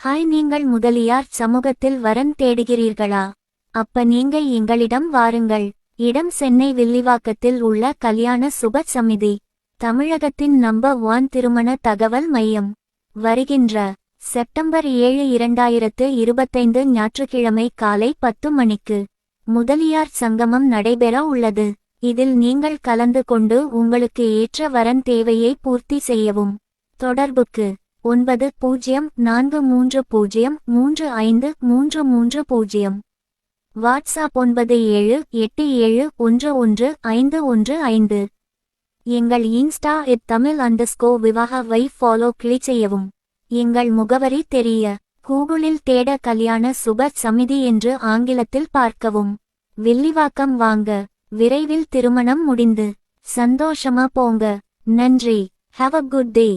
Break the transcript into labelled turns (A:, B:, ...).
A: Hi, நீங்கள் முதலியார் சமூகத்தில் வரன் தேடுகிறீர்களா? அப்ப நீங்க எங்களிடம் வாருங்கள். இடம் சென்னை வில்லிவாக்கத்தில் உள்ள கல்யாண சுப சமிதி, தமிழகத்தின் நம்பர் 1 திருமண தகவல் மையம். வருகின்ற செப்டம்பர் 7, 2025 ஞாயிற்றுக்கிழமை காலை 10 மணிக்கு முதலியார் சங்கமம் நடைபெற உள்ளது. இதில் நீங்கள் கலந்து கொண்டு உங்களுக்கு ஏற்ற வரன் தேவையை பூர்த்தி செய்யவும். தொடர்புக்கு 9043035330. வாட்ஸ்அப் 9787115115. எங்கள் இன்ஸ்டா @tamil_vivaha-வை ஃபாலோ கிளிக் செய்யவும். எங்கள் முகவரி தெரிய கூகுளில் தேட கல்யாண சுப சமிதி என்று ஆங்கிலத்தில் பார்க்கவும். வில்லிவாக்கம் வாங்க. விரைவில் திருமணம் முடிந்து சந்தோஷமா போங்க. நன்றி. Have a good day.